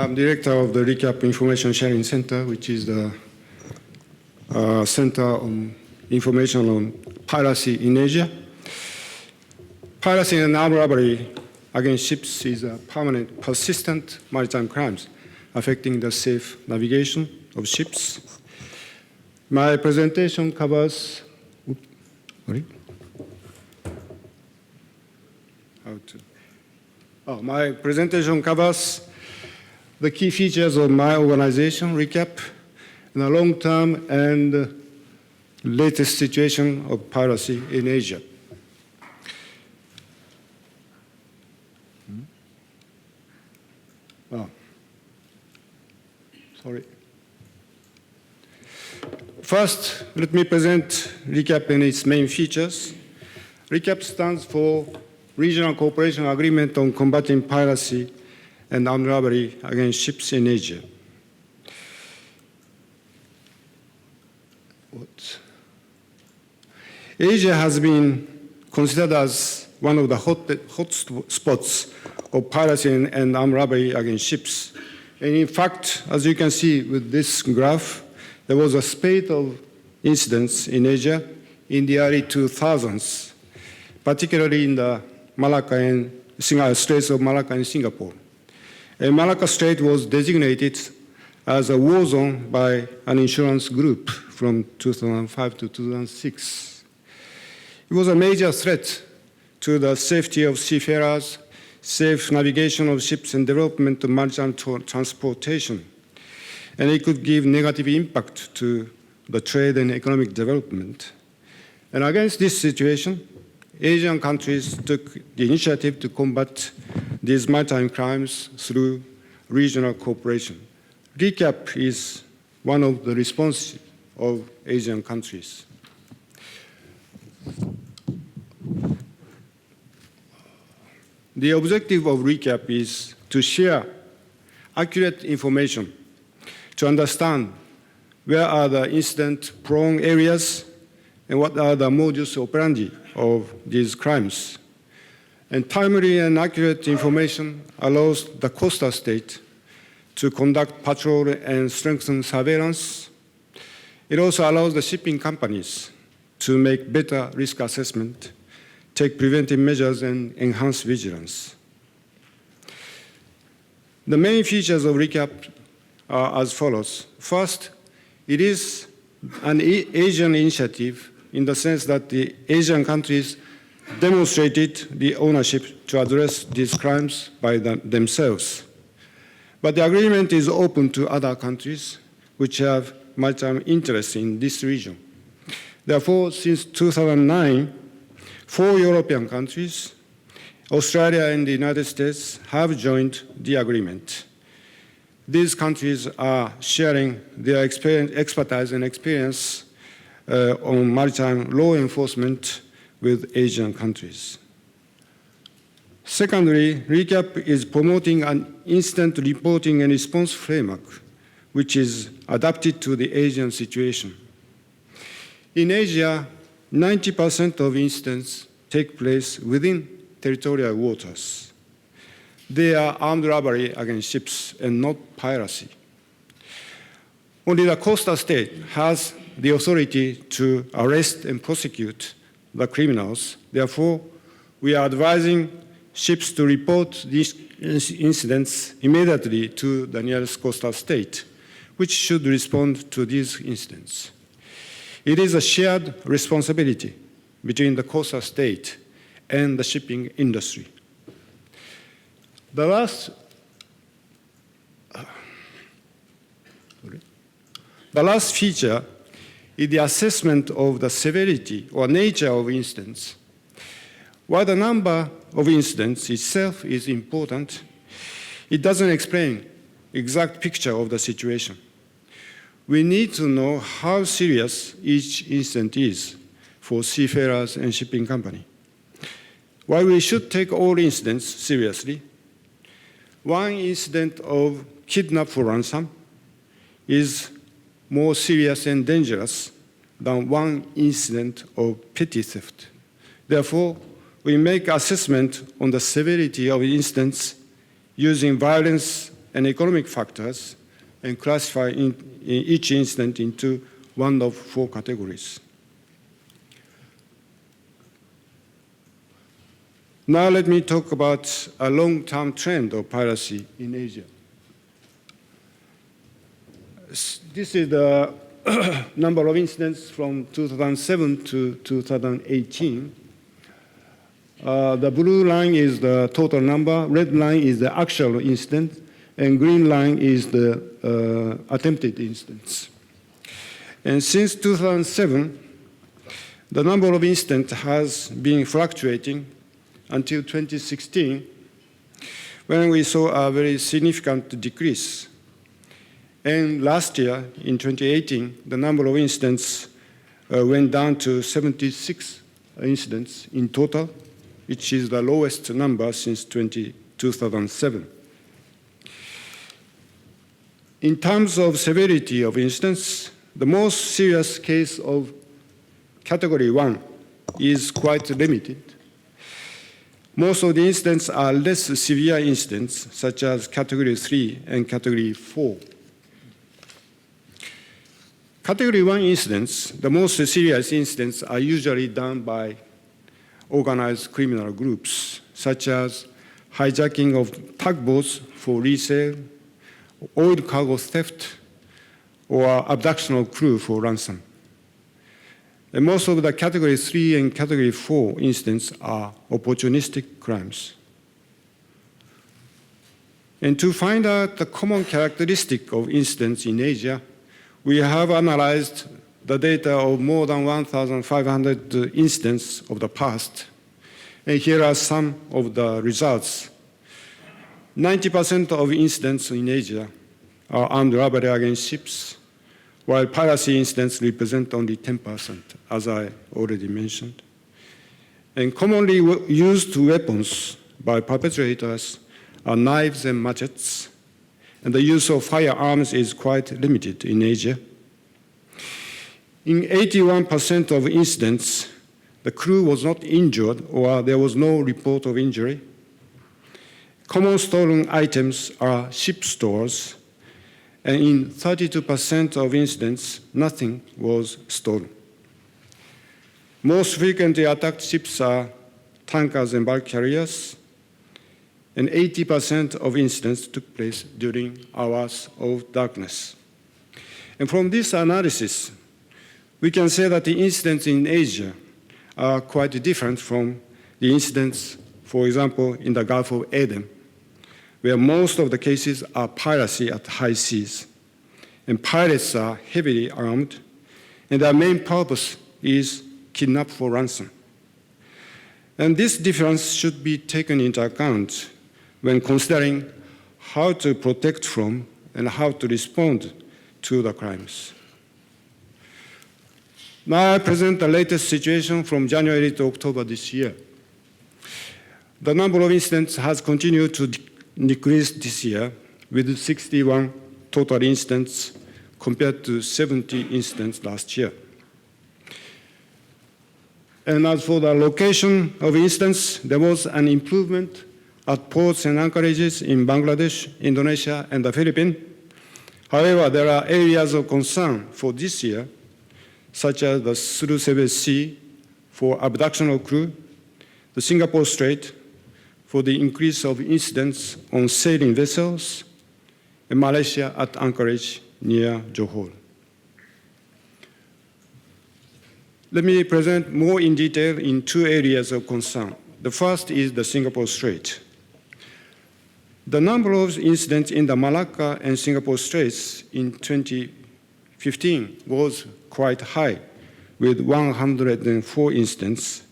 I'm director of the ReCAAP Information Sharing Centre, which is the Center on Information on Piracy in Asia. Piracy and armed robbery against ships is a permanent, persistent maritime crimes affecting the safe navigation of ships. My presentation covers, my presentation covers the key features of my organization, ReCAAP, and the long-term and latest situation of piracy in Asia. First, let me present ReCAAP and its main features. ReCAAP stands for Regional Cooperation Agreement on Combating Piracy and Armed Robbery Against Ships in Asia. Asia has been considered as one of the hot spots of piracy and armed robbery against ships. And in fact, as you can see with this graph, there was a spate of incidents in Asia in the early 2000s, particularly in the Malacca and Straits of Malacca and Singapore. And Malacca Strait was designated as a war zone by an insurance group from 2005 to 2006. It was a major threat to the safety of seafarers, safe navigation of ships, and development of maritime transportation. And it could give negative impact to the trade and economic development. And against this situation, Asian countries took the initiative to combat these maritime crimes through regional cooperation. ReCAAP is one of the responses of Asian countries. The objective of ReCAAP is to share accurate information to understand where are the incident-prone areas and what are the modus operandi of these crimes. And timely and accurate information allows the coastal state to conduct patrol and strengthen surveillance. It also allows the shipping companies to make better risk assessment, take preventive measures, and enhance vigilance. The main features of ReCAAP are as follows. First, it is an Asian initiative in the sense that the Asian countries demonstrated the ownership to address these crimes by themselves. But the agreement is open to other countries which have maritime interests in this region. Therefore, since 2009, 4 European countries, Australia and the United States, have joined the agreement. These countries are sharing their expertise and experience on maritime law enforcement with Asian countries. Secondly, ReCAAP is promoting an instant reporting and response framework, which is adapted to the Asian situation. In Asia, 90% of incidents take place within territorial waters. They are armed robbery against ships and not piracy. Only the coastal state has the authority to arrest and prosecute the criminals. Therefore, we are advising ships to report these incidents immediately to the nearest coastal state, which should respond to these incidents. It is a shared responsibility between the coastal state and the shipping industry. The last feature is the assessment of the severity or nature of incidents. While the number of incidents itself is important, it doesn't explain the exact picture of the situation. We need to know how serious each incident is for seafarers and shipping companies. While we should take all incidents seriously, one incident of kidnap for ransom is more serious and dangerous than one incident of petty theft. Therefore, we make assessment on the severity of incidents using violence and economic factors and classify each incident into one of 4 categories. Now let me talk about a long-term trend of piracy in Asia. This is the number of incidents from 2007 to 2018. The blue line is the total number, red line is the actual incident, and green line is the attempted incidents. And since 2007, the number of incidents has been fluctuating until 2016, when we saw a very significant decrease. And last year, in 2018, the number of incidents went down to 76 incidents in total, which is the lowest number since 2007. In terms of severity of incidents, the most serious case of category 1 is quite limited. Most of the incidents are less severe incidents, such as category 3 and category 4. Category 1 incidents, the most serious incidents, are usually done by organized criminal groups, such as hijacking of tugboats for resale, oil cargo theft, or abduction of crew for ransom. And most of the category 3 and category 4 incidents are opportunistic crimes. And to find out the common characteristic of incidents in Asia, we have analyzed the data of more than 1,500 incidents of the past. And here are some of the results. 90% of incidents in Asia are armed robbery against ships, while piracy incidents represent only 10%, as I already mentioned. And commonly used weapons by perpetrators are knives and machetes, and the use of firearms is quite limited in Asia. In 81% of incidents, the crew was not injured or there was no report of injury. Common stolen items are ship stores, and in 32% of incidents, nothing was stolen. Most frequently attacked ships are tankers and bulk carriers, and 80% of incidents took place during hours of darkness. And from this analysis, we can say that the incidents in Asia are quite different from the incidents, for example, in the Gulf of Aden, where most of the cases are piracy at high seas. And pirates are heavily armed, and their main purpose is kidnap for ransom. And this difference should be taken into account when considering how to protect from and how to respond to the crimes. Now I present the latest situation from January to October this year. The number of incidents has continued to decrease this year, with 61 total incidents compared to 70 incidents last year. And as for the location of incidents, there was an improvement at ports and anchorages in Bangladesh, Indonesia, and the Philippines. However, there are areas of concern for this year, such as the Severity Sea for abduction of crew, the Singapore Strait for the increase of incidents on sailing vessels, and Malaysia at anchorage near Johor. Let me present more in detail in 2 areas of concern. The first is the Singapore Strait. The number of incidents in the Malacca and Singapore Straits in 2015 was quite high, with 104 incidents,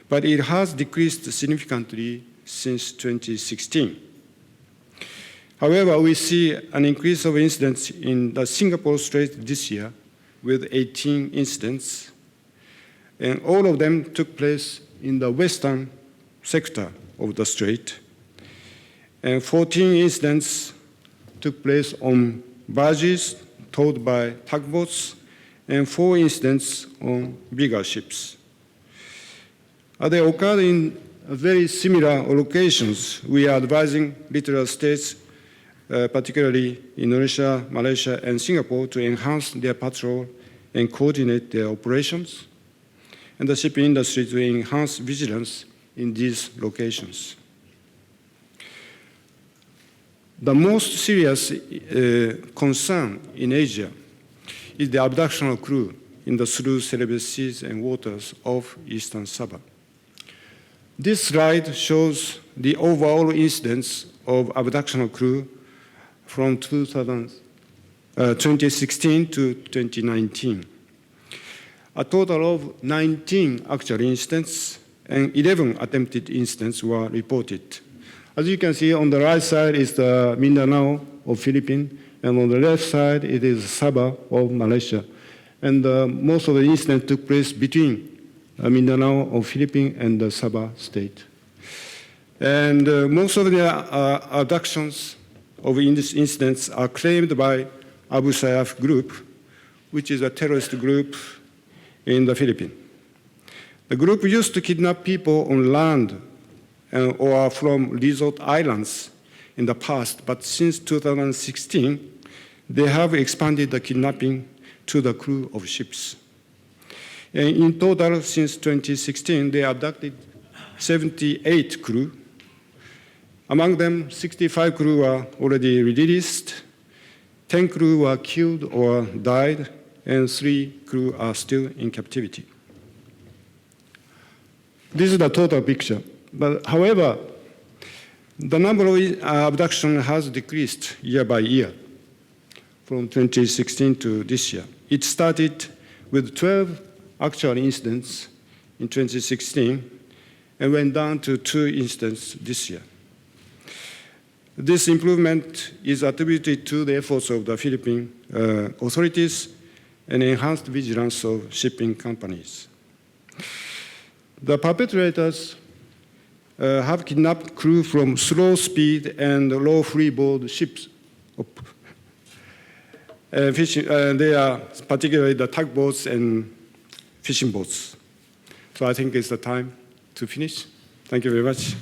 but it has decreased significantly since 2016. However, we see an increase of incidents in the Singapore Strait this year, with 18 incidents, and all of them took place in the western sector of the strait. And 14 incidents took place on barges towed by tugboats, and 4 incidents on bigger ships. They occurred in very similar locations. We are advising littoral states particularly Indonesia, Malaysia, and Singapore, to enhance their patrol and coordinate their operations, and the shipping industry to enhance vigilance in these locations. The most serious concern in Asia is the abduction of crew in the through Celebes seas and waters of Eastern Sabah. This slide shows the overall incidence of abduction of crew from 2016 to 2019. A total of 19 actual incidents and 11 attempted incidents were reported. As you can see, on the right side is the Mindanao of Philippines, and on the left side it is Sabah of Malaysia. And most of the incidents took place between Mindanao of Philippines and the Sabah state. And most of the abductions of these incidents are claimed by Abu Sayyaf group, which is a terrorist group in the Philippines. The group used to kidnap people on land or from resort islands in the past, but since 2016, they have expanded the kidnapping to the crew of ships. And in total, since 2016, they abducted 78 crew. Among them, 65 crew were already released, 10 crew were killed or died, and 3 crew are still in captivity. This is the total picture. But however, the number of abductions has decreased year by year from 2016 to this year. It started with 12 actual incidents in 2016 and went down to 2 incidents this year. This improvement is attributed to the efforts of the Philippine authorities and enhanced vigilance of shipping companies. The perpetrators have kidnapped crew from slow speed and low freeboard ships. They are particularly the tugboats and fishing boats. So I think it's the time to finish. Thank you very much.